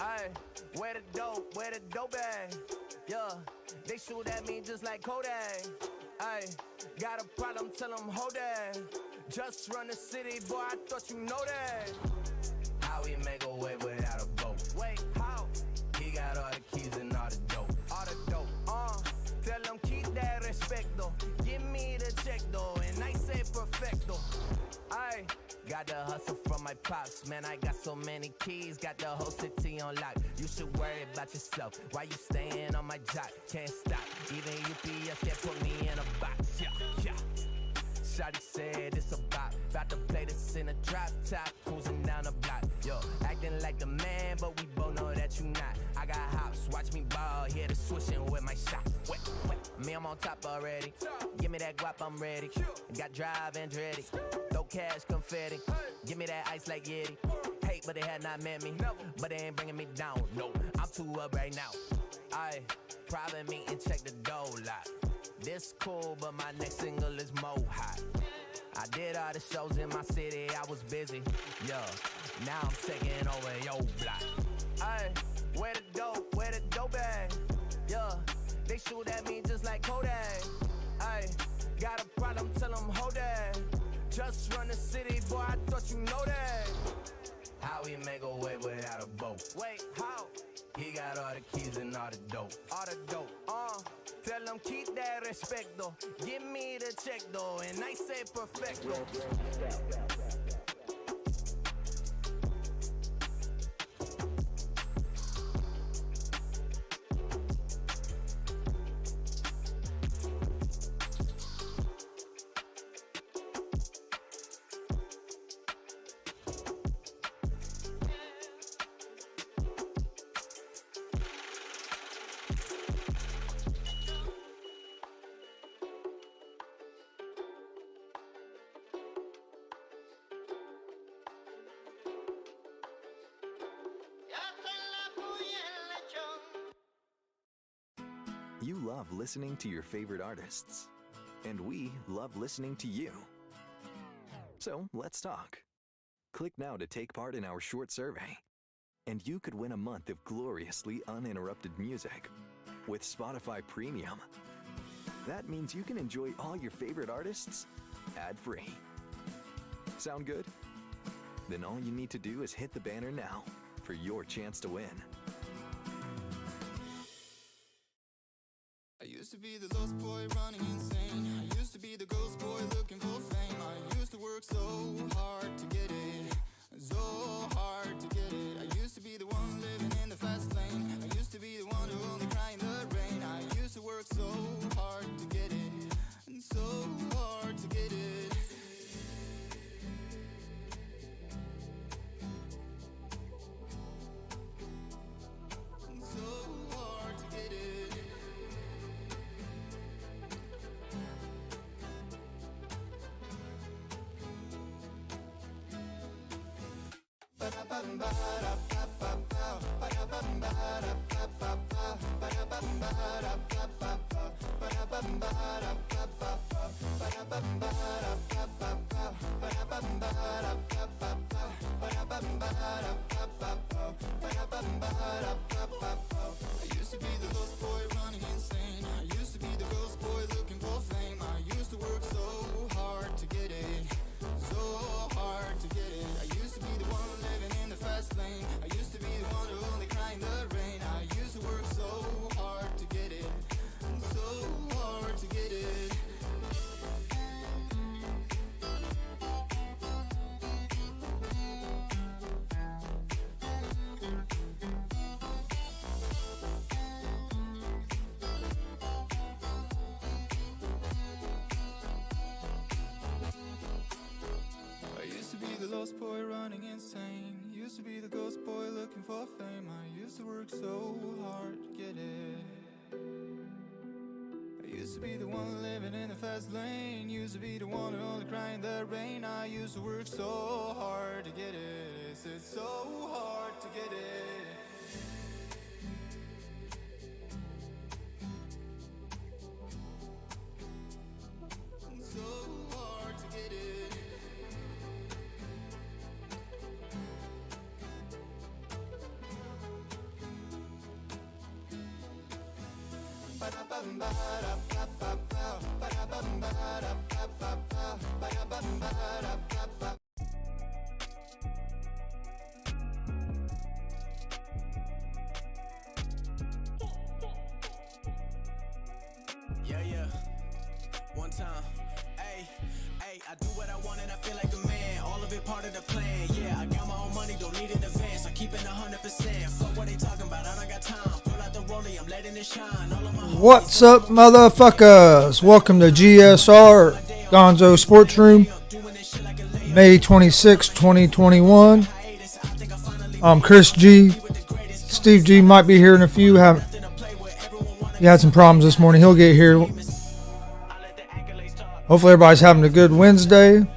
Ay, where the dope at? Yeah, they shoot at me just like Kodak. Ay, got a problem, tell them hold that. Just run the city, boy, I thought you know that. How we make a way without a boat? Wait, how? He got all the keys and all the dope. All the dope, tell them keep that respect though. Give me the check though, and I say perfecto. Ay, got the hustle from my pops, man, I got so many keys, got the whole city on lock. You should worry about yourself, why you staying on my jock? Can't stop, even UPS can't put me in a box, yeah. Shawty said it's about to play this in a drop top, cruising down the block. Yo, acting like the man, but we both know that you not. I got hops, watch me ball, hear the swishing with my shot. Wet, me I'm on top already. Give me that guap, I'm ready. Got drive and ready. Throw cash, confetti. Give me that ice like Yeti. Hate, but they had not met me. But they ain't bringing me down. No, I'm too up right now. Aye, private meeting, check the dough lot. This cool, but my next single is more hot. I did all the shows in my city, I was busy. Yeah, now I'm taking over your block. Ay, where the dope at? Yeah, they shoot at me just like Kodak. Ay, got a problem, tell them hold that. Just run the city, boy, I thought you know that. How we make a way without a boat? Wait, how? He got all the keys and all the dope. All the dope, tell them keep that respect though. Give me the check though, and I say perfecto. You love listening to your favorite artists, and we love listening to you. So let's talk. Click now to take part in our short survey, and you could win a month of gloriously uninterrupted music with Spotify Premium. That means you can enjoy all your favorite artists ad-free. Sound good? Then all you need to do is hit the banner now for your chance to win. I used to be the lost boy running insane. I used to be the ghost boy looking for fame. I used to work so hard to get it, so hard to get it. I used to be the one living in the fast lane. I used to be the one who only cried in the rain. I used to work so hard to get it, and so hard to get it. And so hard to get it. I used to be the lost boy running insane. I used to be the ghost boy looking for fame. I used to work so hard to get it, so hard to get it. I used to be the one living in the fast lane. I used to be the one who only cried in the rain. I used to work so hard to get it, so hard to get it. The lost boy running insane. Used to be the ghost boy looking for fame. I used to work so hard to get it. I used to be the one living in the fast lane. Used to be the one who only cried in the rain. I used to work so hard to get it. It's so hard to get it. So hard to get it. Yeah. One time. Hey, I do what I want and I feel like a man. All of it part of the plan. Yeah, I got my own money, don't need an advance. I keep it 100%. Fuck what they talking about, I don't got time. Pull out the rollie, I'm letting it shine. All of my What's up, motherfuckers? Welcome to GSR, Gonzo'S Sports Room, May 26, 2021. I'm Chris G. Steve G might be here in a few. He had some problems this morning. He'll get here. Hopefully everybody's having a good Wednesday.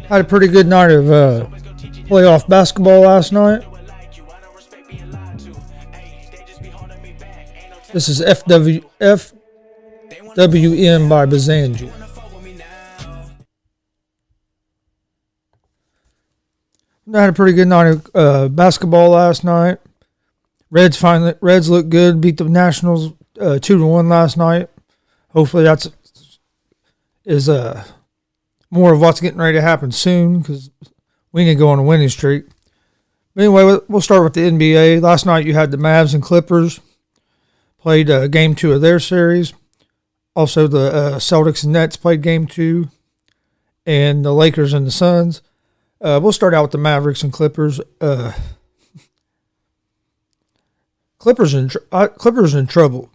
Had a pretty good night of playoff basketball last night. This is FWN by Bazanji. I had a pretty good night of basketball last night. Reds looked good. Beat the Nationals 2-1 last night. Hopefully that's more of what's getting ready to happen soon because we need to go on a winning streak. But anyway, we'll start with the NBA. Last night you had the Mavs and Clippers. Played Game 2 of their series. Also, the Celtics and Nets played Game 2. And the Lakers and the Suns. We'll start out with the Mavericks and Clippers. Clippers in trouble.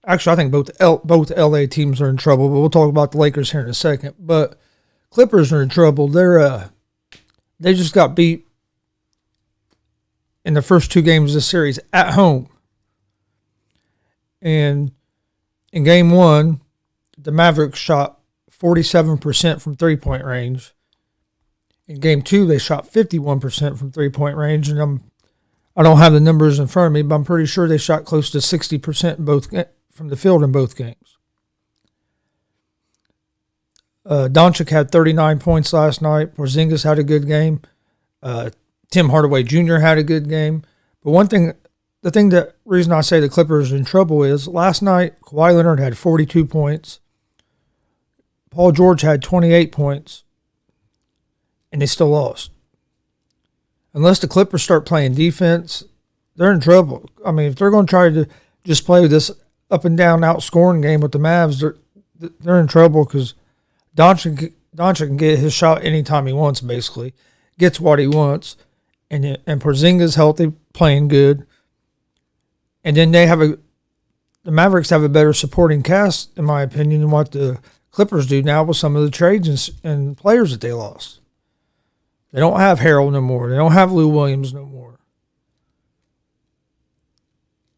Actually, I think both LA teams are in trouble, but we'll talk about the Lakers here in a second. But Clippers are in trouble. They just got beat in the first two games of the series at home. And in Game 1, the Mavericks shot 47% from three-point range. In Game 2, they shot 51% from three-point range, and I don't have the numbers in front of me, but I'm pretty sure they shot close to 60% from the field in both games. Doncic had 39 points last night. Porzingis had a good game. Tim Hardaway Jr. had a good game. But the reason I say the Clippers are in trouble is last night Kawhi Leonard had 42 points. Paul George had 28 points. And they still lost. Unless the Clippers start playing defense, they're in trouble. I mean, if they're going to try to just play this up and down outscoring game with the Mavs, they're in trouble because Doncic can get his shot anytime he wants, basically. Gets what he wants. And Porzingis healthy, playing good. And then the Mavericks have a better supporting cast, in my opinion, than what the Clippers do now with some of the trades and players that they lost. They don't have Harrell no more. They don't have Lou Williams no more.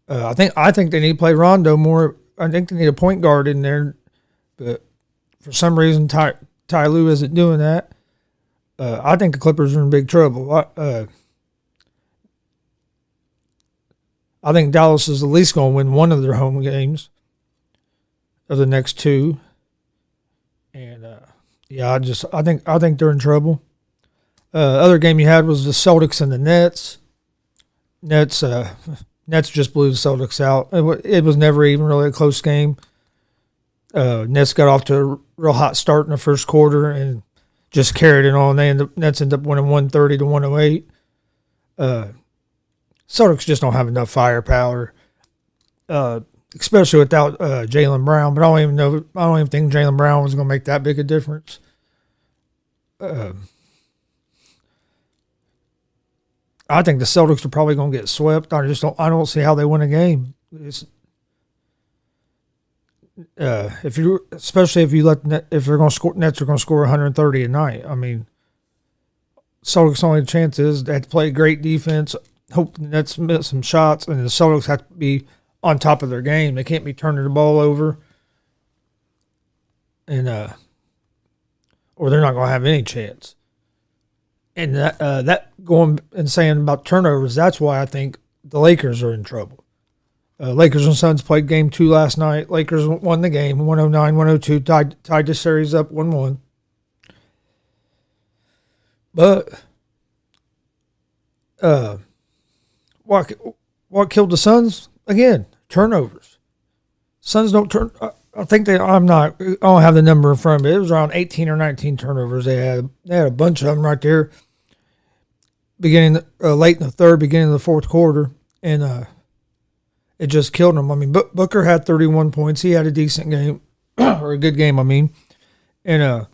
I think they need to play Rondo more. I think they need a point guard in there, but for some reason Ty Lue isn't doing that. I think the Clippers are in big trouble. I think Dallas is at least going to win one of their home games of the next two, and I think they're in trouble. Other game you had was the Celtics and the Nets. Nets just blew the Celtics out. It was never even really a close game. Nets got off to a real hot start in the first quarter and just carried it on. Nets ended up winning 130-108. Celtics just don't have enough firepower, especially without Jaylen Brown. But I don't even think Jaylen Brown was going to make that big a difference. I think the Celtics are probably going to get swept. I don't see how they win a game. Especially if they're going to score, Nets are going to score 130 a night. I mean, Celtics' only chance is they have to play great defense, hope the Nets miss some shots, and the Celtics have to be on top of their game. They can't be turning the ball over, and or they're not going to have any chance. And that going and saying about turnovers, that's why I think the Lakers are in trouble. Lakers and Suns played Game 2 last night. Lakers won the game, 109-102, tied the series up 1-1. But what killed the Suns? Again, turnovers. Suns don't turn. I think I don't have the number in front of me. It was around 18 or 19 turnovers they had. They had a bunch of them right there, beginning late in the third, beginning of the fourth quarter, and it just killed them. I mean, Booker had 31 points. He had a decent game, or a good game, I mean. And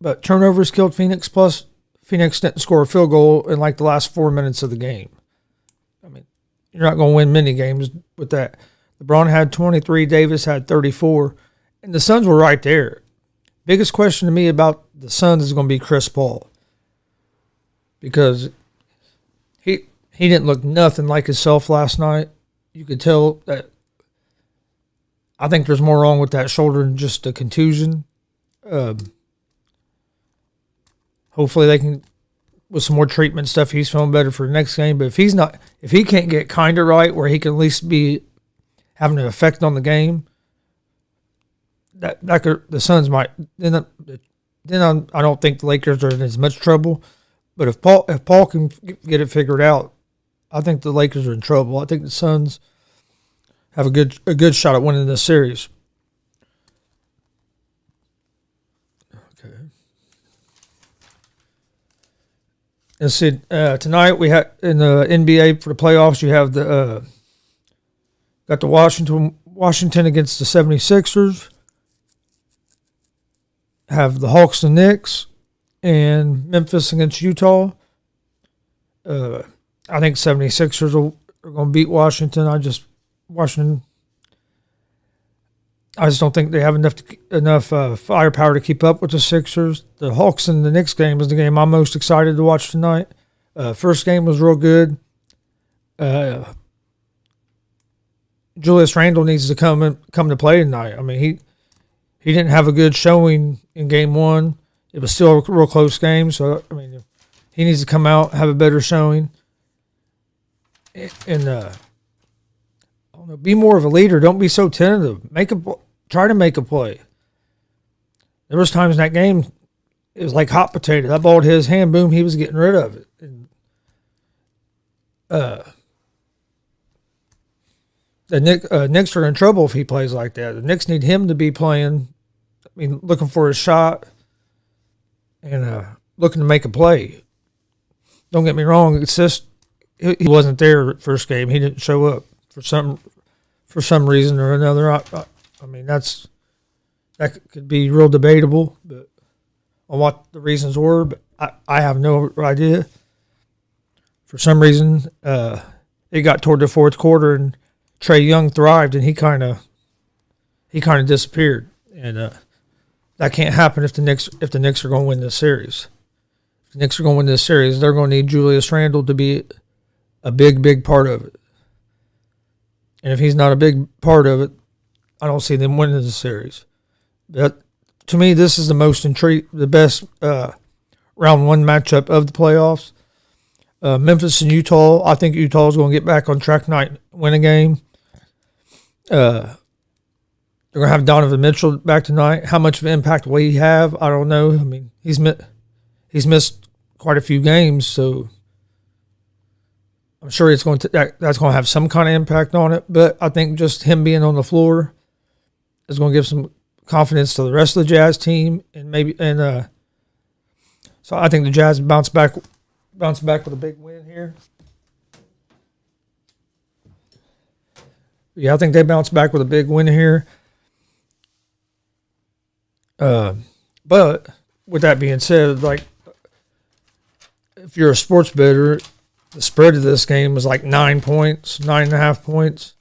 but turnovers killed Phoenix, plus Phoenix didn't score a field goal in like the last 4 minutes of the game. I mean, you're not going to win many games with that. LeBron had 23, Davis had 34, and the Suns were right there. Biggest question to me about the Suns is going to be Chris Paul, because he didn't look nothing like himself last night. You could tell that. I think there's more wrong with that shoulder than just a contusion. Hopefully they can, with some more treatment stuff, he's feeling better for the next game. But if he can't get kind of right, where he can at least be having an effect on the game, the Suns might. Then I don't think the Lakers are in as much trouble. But if Paul can get it figured out, I think the Lakers are in trouble. I think the Suns have a good shot at winning this series. Okay. And see, tonight we had in the NBA for the playoffs, you have got the Washington against the 76ers, have the Hawks and Knicks, and Memphis against Utah. I think 76ers are going to beat Washington. I just don't think they have enough firepower to keep up with the Sixers. The Hawks and the Knicks game is the game I'm most excited to watch tonight. First game was real good. Julius Randle needs to come to play tonight. I mean, he didn't have a good showing in game one. It was still a real close game, so I mean, he needs to come out, have a better showing, and I don't know, be more of a leader. Don't be so tentative. Try to make a play. There was times in that game it was like hot potato. That ball hit his hand, boom, he was getting rid of it. And, the Knicks are in trouble if he plays like that. The Knicks need him to be playing. I mean, looking for a shot and looking to make a play. Don't get me wrong. It's just he wasn't there first game. He didn't show up for some reason or another. I mean, that could be real debatable, but on what the reasons were. But I have no idea. For some reason, it got toward the fourth quarter and Trae Young thrived, and he kind of disappeared, and that can't happen if the Knicks are going to win this series. If the Knicks are going to win this series, they're going to need Julius Randle to be a big part of it. And if he's not a big part of it, I don't see them winning the series. But to me, this is the best round one matchup of the playoffs. Memphis and Utah. I think Utah is going to get back on track tonight, win a game. They're going to have Donovan Mitchell back tonight. How much of an impact will he have? I don't know. I mean, he's missed quite a few games, so I'm sure that's going to have some kind of impact on it. But I think just him being on the floor is going to give some confidence to the rest of the Jazz team, so I think the Jazz bounce back with a big win here. Yeah, I think they bounce back with a big win here. But with that being said, like, if you're a sports bettor, the spread of this game was like 9 points, 9.5 points.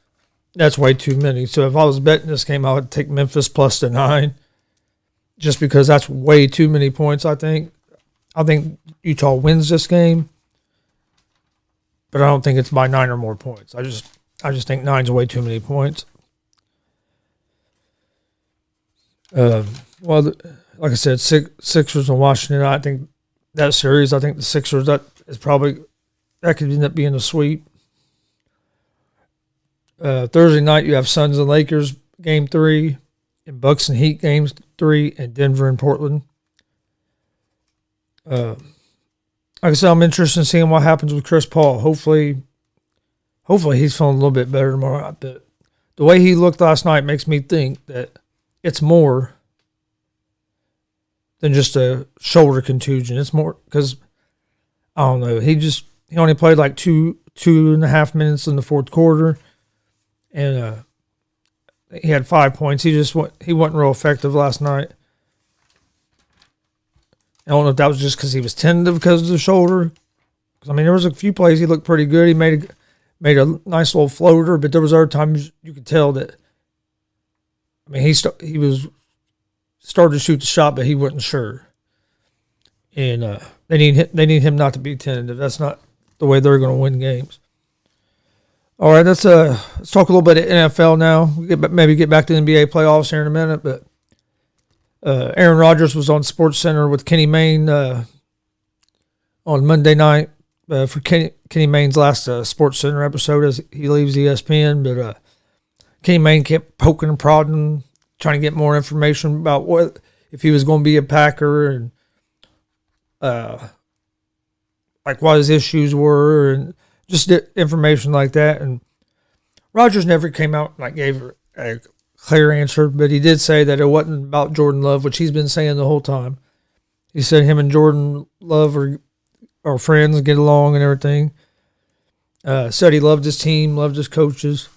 That's way too many. So if I was betting this game, I would take Memphis plus the 9, just because that's way too many points. I think Utah wins this game, but I don't think it's by 9 or more points. I just think 9's way too many points. Well, like I said, Sixers and Washington. I think that series. I think the Sixers that could end up being a sweep. Thursday night you have Suns and Lakers game 3, and Bucks and Heat games 3, and Denver and Portland. Like I said, I'm interested in seeing what happens with Chris Paul. Hopefully hopefully he's feeling a little bit better tomorrow. But the way he looked last night makes me think that it's more than just a shoulder contusion. It's more because, I don't know, he only played like two and a half minutes in the fourth quarter, and he had 5 points. He wasn't real effective last night. I don't know if that was just because he was tentative because of the shoulder. I mean, there was a few plays he looked pretty good. He made a nice little floater, but there was other times you could tell that. I mean, he was started to shoot the shot, but he wasn't sure. And they need him not to be tentative. That's not the way they're going to win games. All right, let's talk a little bit of NFL now. Maybe get back to the NBA playoffs here in a minute, but. Aaron Rodgers was on SportsCenter with Kenny Mayne on Monday night for Kenny Mayne's last SportsCenter episode as he leaves ESPN. But Kenny Mayne kept poking and prodding, trying to get more information about what if he was going to be a Packer and like what his issues were and just information like that. And Rodgers never came out and like gave a clear answer, but he did say that it wasn't about Jordan Love, which he's been saying the whole time. He said him and Jordan Love are friends, get along and everything. Said he loved his team, loved his coaches,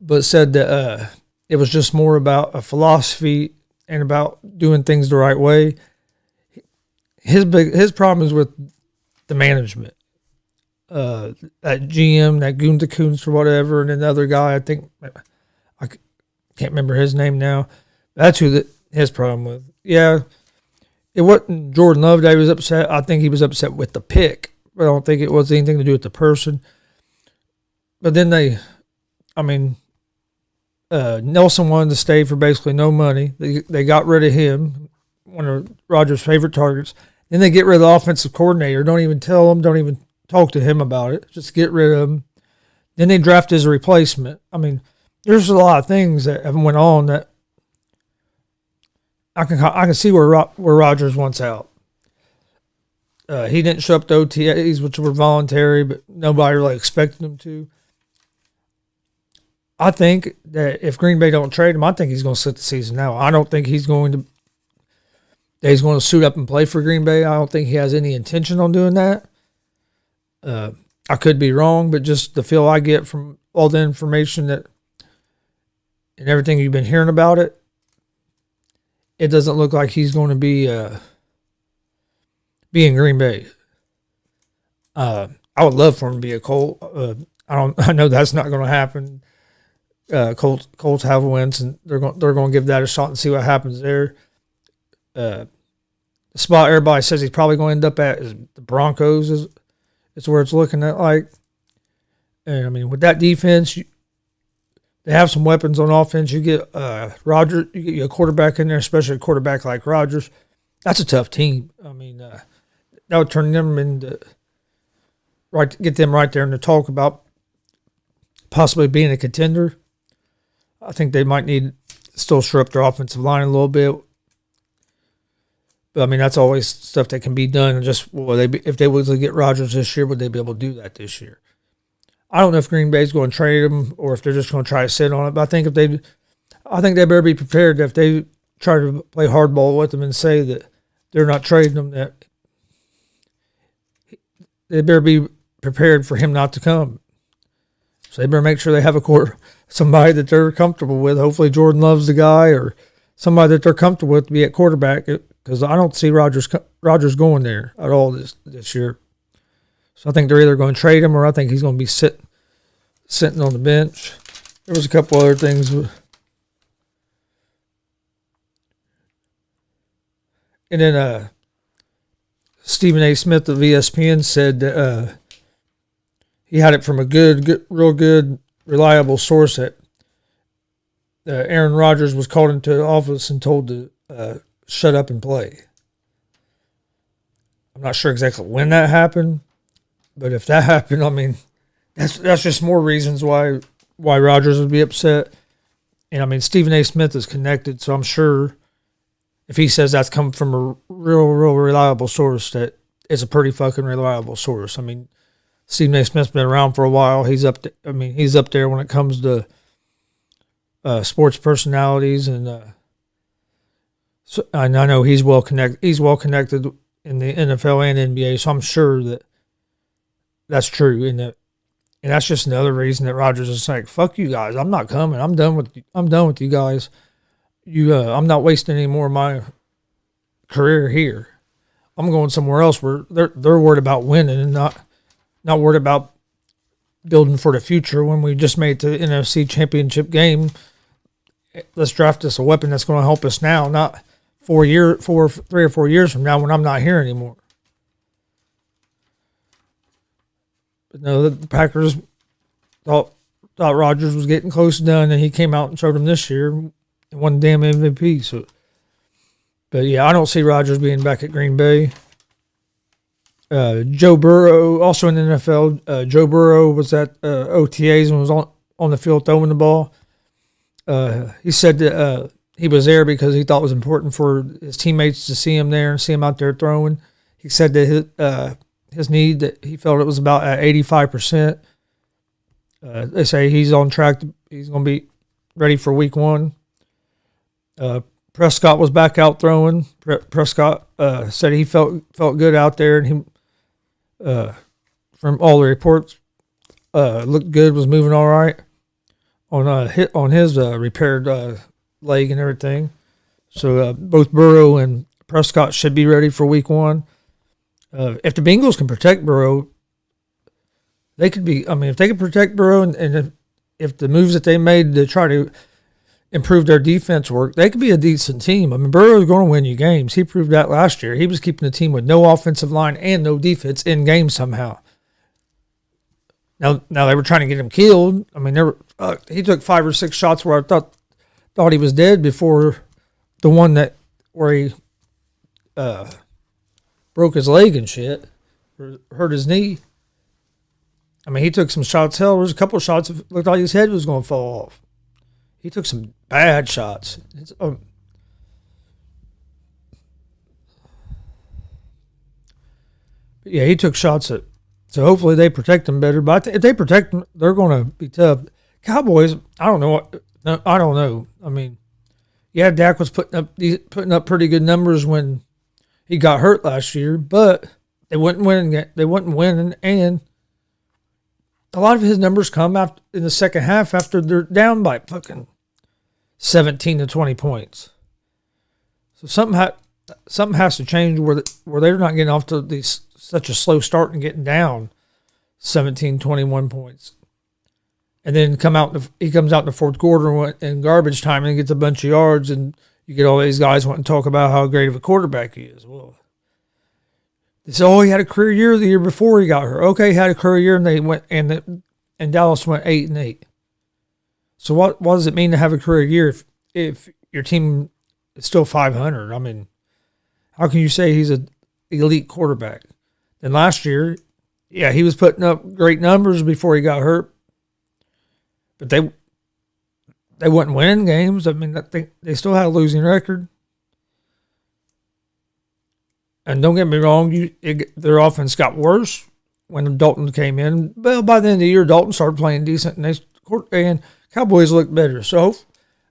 but said that it was just more about a philosophy and about doing things the right way. His problem is with the management. That GM, that Gunta or whatever, and then the other guy, I think, I can't remember his name now. That's who his problem with. Yeah, it wasn't Jordan Love that he was upset. I think he was upset with the pick. I don't think it was anything to do with the person. But then Nelson wanted to stay for basically no money. They got rid of him, one of Rodgers' favorite targets. Then they get rid of the offensive coordinator. Don't even tell him. Don't even talk to him about it. Just get rid of him. Then they draft his replacement. I mean, there's a lot of things that have went on that I can see where Rodgers wants out. He didn't show up to OTAs, which were voluntary, but nobody really expected him to. I think that if Green Bay don't trade him, I think he's going to sit the season out. I don't think he's going to suit up and play for Green Bay. I don't think he has any intention on doing that. I could be wrong, but just the feel I get from all the information that and everything you've been hearing about it, it doesn't look like he's going to be in Green Bay. I would love for him to be a Colt. I know that's not going to happen. Colts have wins, and they're going to give that a shot and see what happens there. The spot everybody says he's probably going to end up at is the Broncos. Is where it's looking at like. And I mean, with that defense, they have some weapons on offense. You get Rodgers, you get a quarterback in there, especially a quarterback like Rodgers. That's a tough team. I mean, that would turn them into get them right there in the talk about possibly being a contender. I think they might need still shore up their offensive line a little bit. But I mean, that's always stuff that can be done. And just if they were to get Rodgers this year, would they be able to do that this year? I don't know if Green Bay's going to trade him or if they're just going to try to sit on it. But I think they better be prepared if they try to play hardball with them and say that they're not trading him. That they better be prepared for him not to come. So they better make sure they have somebody that they're comfortable with. Hopefully Jordan Love's the guy or somebody that they're comfortable with to be at quarterback. Because I don't see Rodgers going there at all this year. So I think they're either going to trade him or I think he's going to be sitting on the bench. There was a couple other things. And then Stephen A. Smith of ESPN said that he had it from a real good, reliable source that Aaron Rodgers was called into the office and told to shut up and play. I'm not sure exactly when that happened. But if that happened, I mean, that's just more reasons why Rodgers would be upset. And I mean, Stephen A. Smith is connected, so I'm sure if he says that's come from a real reliable source, that it's a pretty fucking reliable source. I mean, Stephen A. Smith's been around for a while. He's up there when it comes to sports personalities, and I know he's well connected. He's well connected in the NFL and NBA, so I'm sure that that's true. And that's just another reason that Rodgers is like, "Fuck you guys, I'm not coming. I'm done with you guys. I'm not wasting any more of my career here. I'm going somewhere else where they're worried about winning and not worried about building for the future. When we just made it to the NFC Championship game, let's draft us a weapon that's going to help us now, not 3 or 4 years from now when I'm not here anymore." But no, the Packers thought Rodgers was getting close to done, and he came out and showed them this year and won the damn MVP. So, but yeah, I don't see Rodgers being back at Green Bay. Joe Burrow, also in the NFL, Joe Burrow was at OTAs and was on the field throwing the ball. He said that he was there because he thought it was important for his teammates to see him there and see him out there throwing. He said that his knee, that he felt it was about at 85%. They say he's on track. He's going to be ready for week 1. Prescott was back out throwing. Prescott said he felt good out there, and he, from all the reports, looked good, was moving all right on his repaired leg and everything. So both Burrow and Prescott should be ready for week 1. If the Bengals can protect Burrow, they could be. I mean, if they can protect Burrow and if the moves that they made to try to improve their defense work, they could be a decent team. I mean, Burrow is going to win you games. He proved that last year. He was keeping the team with no offensive line and no defense in games somehow. Now they were trying to get him killed. I mean, he took 5 or 6 shots where I thought he was dead before the one where he broke his leg and shit, or hurt his knee. I mean, he took some shots. Hell, there was a couple of shots that looked like his head was going to fall off. He took some bad shots. But yeah, he took shots so hopefully they protect him better. But if they protect him, they're going to be tough. Cowboys, I don't know. I mean, yeah, Dak was putting up pretty good numbers when he got hurt last year, but they wouldn't win. They wouldn't win, and a lot of his numbers come after in the second half after they're down by fucking 17 to 20 points. So something has to change where they're not getting off to such a slow start and getting down 17, 21 points. And then he comes out in the fourth quarter in garbage time and gets a bunch of yards, and you get all these guys wanting to talk about how great of a quarterback he is. Well, they say, he had a career year the year before he got hurt. Okay, he had a career year, and they went and Dallas went 8-8. So what does it mean to have a career year if your team is still 500? I mean, how can you say he's an elite quarterback? Then last year, yeah, he was putting up great numbers before he got hurt, but they weren't winning games. I mean, they still had a losing record. And don't get me wrong, their offense got worse when Dalton came in. Well, by the end of the year, Dalton started playing decent, and Cowboys looked better. So,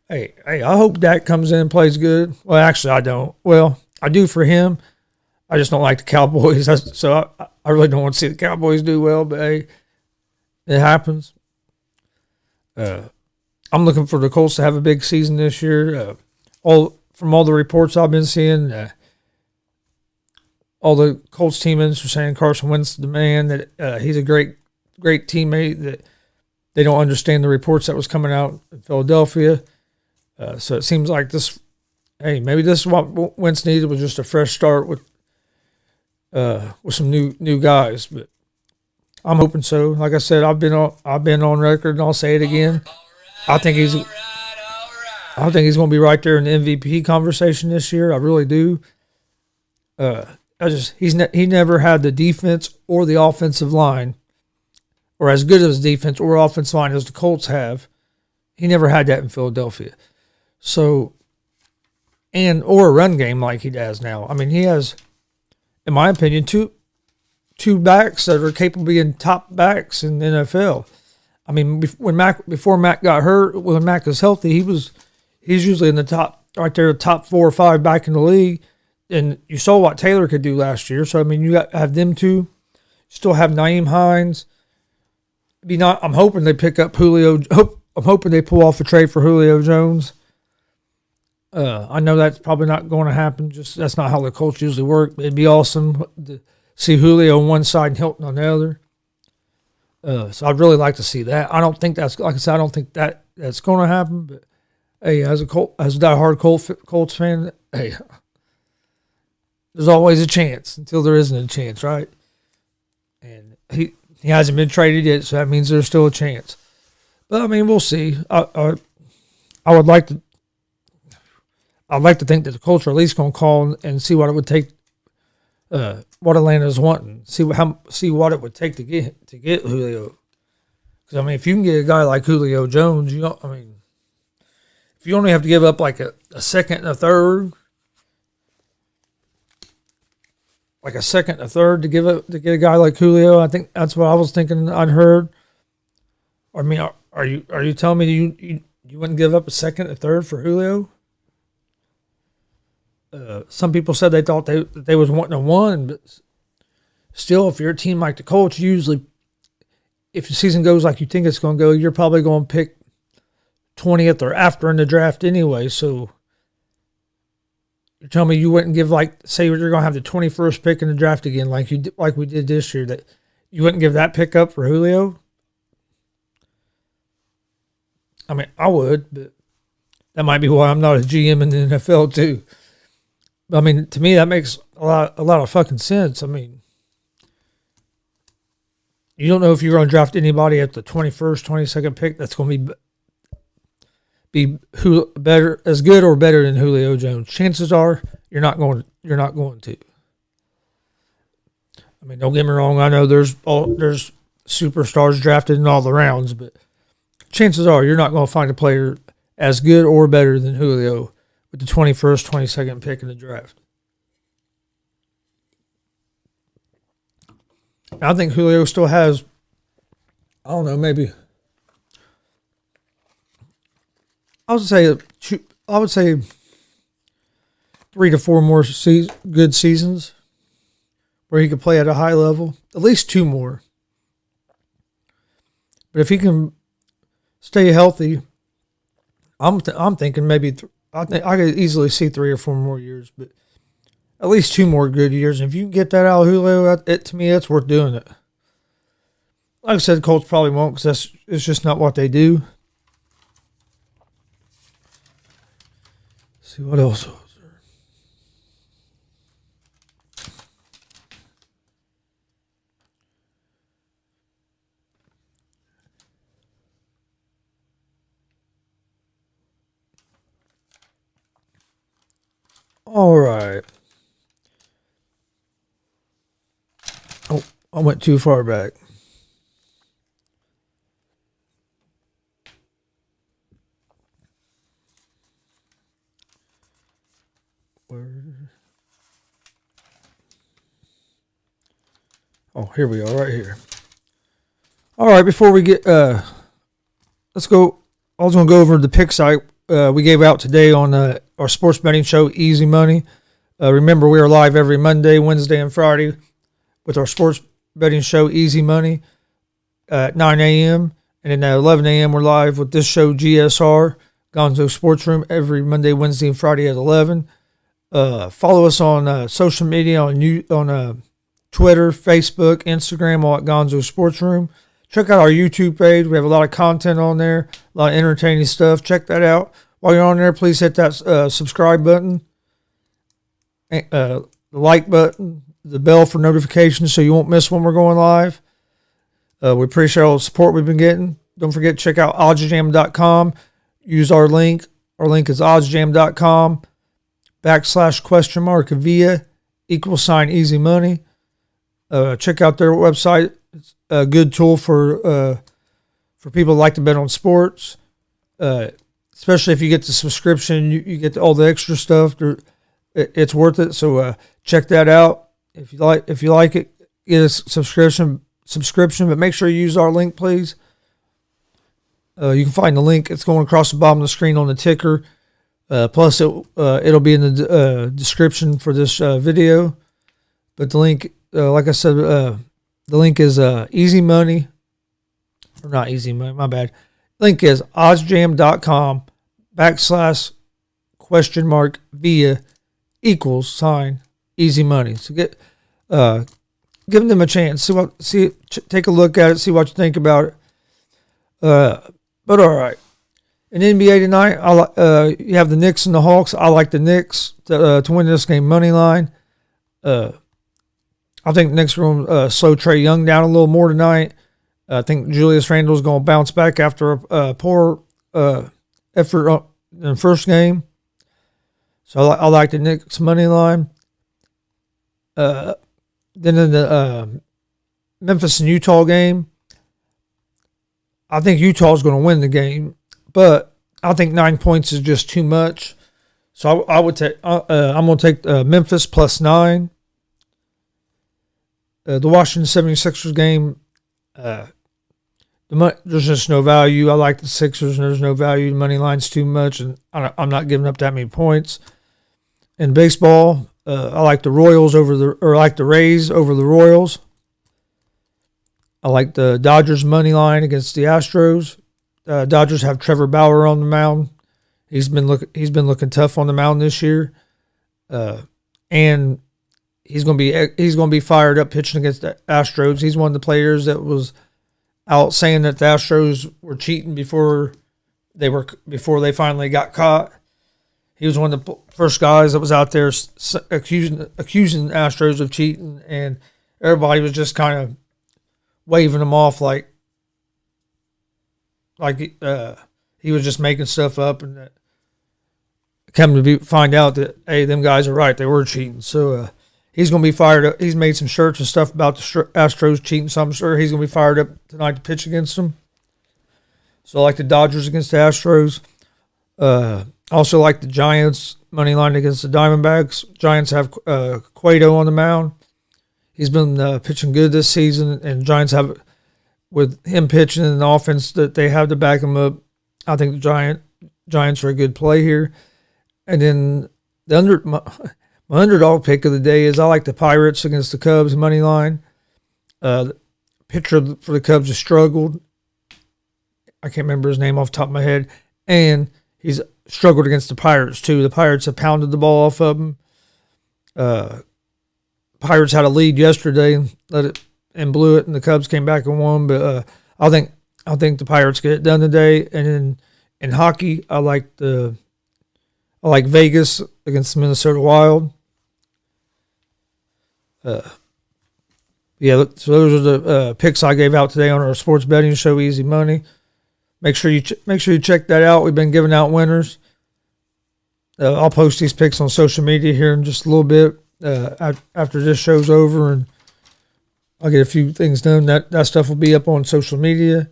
hey, I hope Dak comes in and plays good. Well, actually, I don't. Well, I do for him. I just don't like the Cowboys. So I really don't want to see the Cowboys do well, but hey, it happens. I'm looking for the Colts to have a big season this year. From all the reports I've been seeing, all the Colts teammates are saying Carson Wentz is the man, that he's a great teammate, that they don't understand the reports that was coming out in Philadelphia. So it seems like maybe this is what Wentz needed, was just a fresh start with some new guys. But I'm hoping so. Like I said, I've been on record, and I'll say it again. I think he's going to be right there in the MVP conversation this year. I really do. He never had the defense or the offensive line, or as good as defense or offensive line as the Colts have. He never had that in Philadelphia. So, or a run game like he does now. I mean, he has, in my opinion, two two backs that are capable of being top backs in the NFL. I mean, before Mac got hurt, when Mac was healthy, he's usually in the top, right there, top 4 or 5 back in the league. And you saw what Taylor could do last year. So, I mean, have them two. Still have Naeem Hines. I'm hoping they pick up Julio. I'm hoping they pull off a trade for Julio Jones. I know that's probably not going to happen. Just that's not how the Colts usually work. It'd be awesome to see Julio on one side and Hilton on the other. So I'd really like to see that. I don't think that's, like I said, I don't think that's going to happen. But hey, as a diehard Colts fan, hey, there's always a chance until there isn't a chance, right? And he hasn't been traded yet, so that means there's still a chance. But I mean, we'll see. I would like to. I'd like to think that the Colts are at least going to call and see what it would take. What Atlanta's wanting. See what it would take to get Julio. Because I mean, if you can get a guy like Julio Jones, if you only have to give up like a second and a third. Like a second and a third to get a guy like Julio, I think that's what I was thinking. I'd heard. I mean, are you telling me you wouldn't give up a second and a third for Julio? Some people said they thought they was wanting a one, but still, if you're a team like the Colts, usually, if the season goes like you think it's going to go, you're probably going to pick 20th or after in the draft anyway. So. You're telling me you wouldn't give, say you're going to have the 21st pick in the draft again, like we did this year, that you wouldn't give that pick up for Julio? I mean, I would, but that might be why I'm not a GM in the NFL too. But I mean, to me, that makes a lot of fucking sense. I mean, you don't know if you're going to draft anybody at the 21st, 22nd pick that's going to be better, as good or better than Julio Jones. Chances are you're not going to. I mean, don't get me wrong. I know there's superstars drafted in all the rounds, but chances are you're not going to find a player as good or better than Julio with the 21st, 22nd pick in the draft. I think Julio still has, I don't know, maybe. I would say 3 to 4 more good seasons where he could play at a high level. At least 2 more. But if he can stay healthy, I'm thinking maybe I could easily see 3 or 4 more years, but at least 2 more good years. And if you can get that out of Julio, to me, that's worth doing it. Like I said, the Colts probably won't because it's just not what they do. See what else was there. All right. Oh, I went too far back. Oh, here we are, right here. All right, before we get, let's go. I was going to go over the pick site we gave out today on our sports betting show, Easy Money. Remember, we are live every Monday, Wednesday, and Friday with our sports betting show, Easy Money, at 9 a.m. And then at 11 a.m., we're live with this show, GSR, Gonzo'S Sports Room, every Monday, Wednesday, and Friday at 11. Follow us on social media, on Twitter, Facebook, Instagram, all at Gonzo'S Sports Room. Check out our YouTube page. We have a lot of content on there, a lot of entertaining stuff. Check that out. While you're on there, please hit that subscribe button, the like button, the bell for notifications so you won't miss when we're going live. We appreciate all the support we've been getting. Don't forget to check out oddsjam.com. Use our link. Our link is oddsjam.com /? via =easy money. Check out their website. It's a good tool for people who like to bet on sports. Especially if you get the subscription, you get all the extra stuff. It's worth it. So check that out. If you like it, get a subscription, but make sure you use our link, please. You can find the link. It's going across the bottom of the screen on the ticker. Plus, it'll be in the description for this video. But the link, like I said, the link is Easy Money. Or not Easy Money, my bad. Link is oddsjam.com/via = Easy Money. So give them a chance. Take a look at it. See what you think about it. But all right. In NBA tonight, you have the Knicks and the Hawks. I like the Knicks to win this game money line. I think the Knicks are going to slow Trae Young down a little more tonight. I think Julius Randle is going to bounce back after a poor effort in the first game. So I like the Knicks money line. Then in the Memphis and Utah game, I think Utah is going to win the game, but I think 9 points is just too much. So I would take. I'm going to take Memphis +9. The Washington 76ers game, there's just no value. I like the Sixers, and there's no value. The money line's too much, and I'm not giving up that many points. In baseball, I like the Royals I like the Rays over the Royals. I like the Dodgers money line against the Astros. Dodgers have Trevor Bauer on the mound. He's been looking tough on the mound this year, and he's going to be fired up pitching against the Astros. He's one of the players that was out saying that the Astros were cheating before they finally got caught. He was one of the first guys that was out there accusing the Astros of cheating, and everybody was just kind of waving him off like he was just making stuff up, and that come to find out that, hey, them guys are right, they were cheating. So he's going to be fired up. He's made some shirts and stuff about the Astros cheating, so I'm sure he's going to be fired up tonight to pitch against them. So I like the Dodgers against the Astros. Also like the Giants money line against the Diamondbacks. Giants have Cueto on the mound. He's been pitching good this season, and Giants have, with him pitching and the offense that they have to back him up, I think the Giants are a good play here. And then my underdog pick of the day is I like the Pirates against the Cubs money line. The pitcher for the Cubs has struggled. I can't remember his name off the top of my head. And he's struggled against the Pirates too. The Pirates have pounded the ball off of him. Pirates had a lead yesterday and blew it, and the Cubs came back and won. But I think the Pirates get it done today. And then in hockey, I like Vegas against the Minnesota Wild. So those are the picks I gave out today on our sports betting show, Easy Money. Make sure you check that out. We've been giving out winners. I'll post these picks on social media here in just a little bit after this show's over, and I'll get a few things done. That stuff will be up on social media.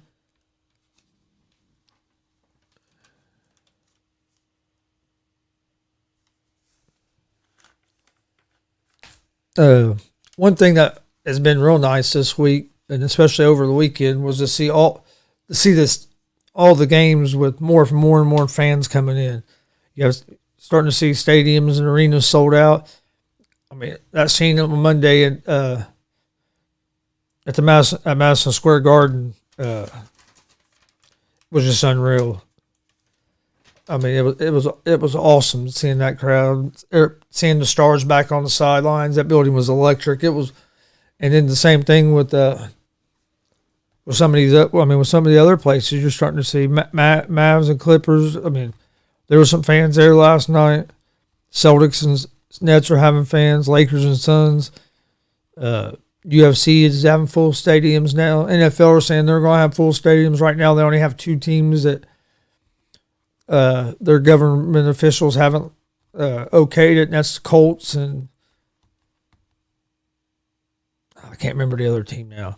One thing that has been real nice this week, and especially over the weekend, was to see all the games with more and more fans coming in. You have starting to see stadiums and arenas sold out. I mean, that scene on Monday at Madison Square Garden was just unreal. I mean, it was awesome seeing that crowd, seeing the stars back on the sidelines. That building was electric. It was, and then the same thing with some of the other places. You're starting to see Mavs and Clippers. I mean, there were some fans there last night. Celtics and Nets are having fans. Lakers and Suns. UFC is having full stadiums now. NFL are saying they're going to have full stadiums. Right now, they only have two teams that their government officials haven't okayed it, and that's the Colts, and I can't remember the other team now.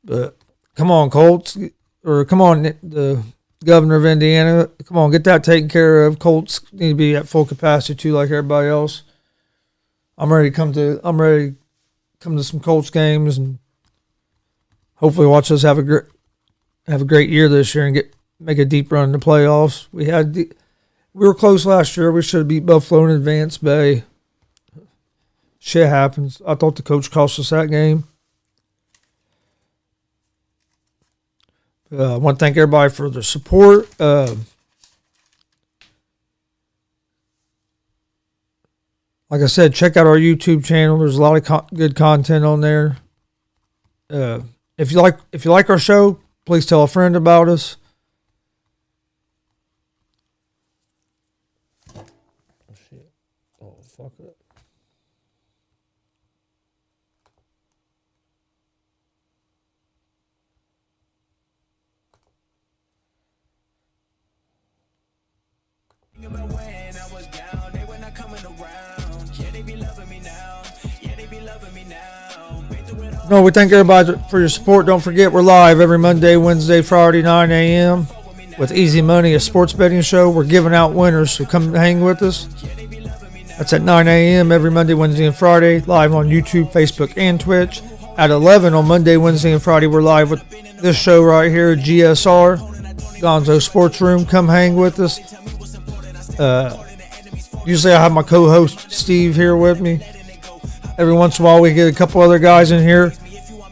But come on, Colts, or come on, the governor of Indiana, come on, get that taken care of. Colts need to be at full capacity too, like everybody else. I'm ready to come to some Colts games and hopefully watch us have a great year this year and make a deep run in the playoffs. We were close last year. We should have beat Buffalo in advance, but shit happens. I thought the coach cost us that game. I want to thank everybody for their support. Like I said, check out our YouTube channel. There's a lot of good content on there. If you like our show, please tell a friend about us. Oh shit! Oh fuck it. About when I was down, they were not coming around. Yeah, they be loving me now. Yeah, they be loving me now. Been through it all. No, we thank everybody for your support. Don't forget, we're live every Monday, Wednesday, Friday, 9 a.m. with Easy Money, a sports betting show. We're giving out winners, so come hang with us. That's at 9 a.m. every Monday, Wednesday, and Friday, live on YouTube, Facebook, and Twitch. At 11 on Monday, Wednesday, and Friday, we're live with this show right here, GSR, Gonzo'S Sports Room. Come hang with us. Usually I have my co-host Steve here with me. Every once in a while we get a couple other guys in here.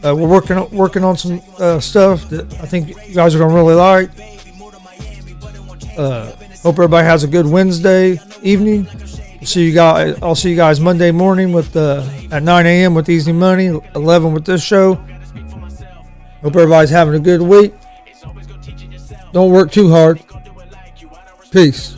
We're working on some stuff that I think you guys are going to really like. Hope everybody has a good Wednesday evening. I'll see you guys Monday morning at 9 a.m. with Easy Money, 11 with this show. Hope everybody's having a good week. Don't work too hard. Peace.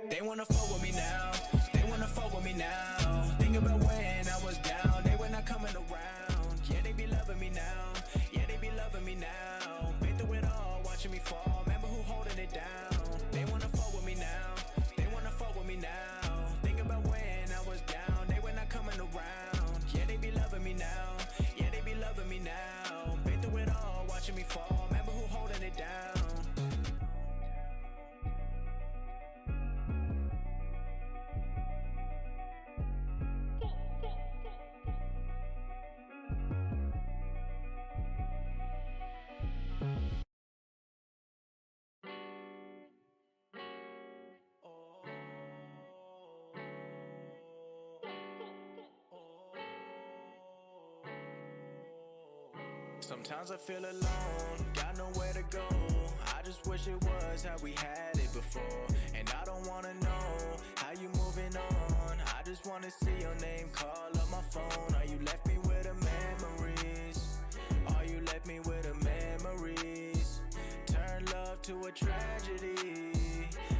They wanna fuck with me now. They wanna fuck with me now. Think about when I was down. They were not coming around. Yeah, they be loving me now. Yeah, they be loving me now. Been through it all, watching me fall. Remember who holding it down. They wanna fuck with me now. They wanna fuck with me now. Think about when I was down. They were not coming around. Yeah, they be loving me now. Yeah, they be loving me now. Been through it all, watching me fall. Remember who holding it down. Sometimes I feel alone, got nowhere to go. I just wish it was how we had it before. And I don't wanna know how you moving on. I just wanna see your name call up my phone. Are you left me with the memories? Are you left me with the memories? Turn love to a tragedy.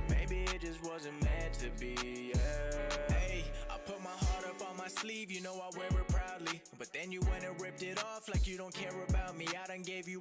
Maybe it just wasn't meant to be, yeah. Hey, I put my heart up on my sleeve, you know I wear it proudly. But then you went and ripped it off like you don't care about me. I done gave you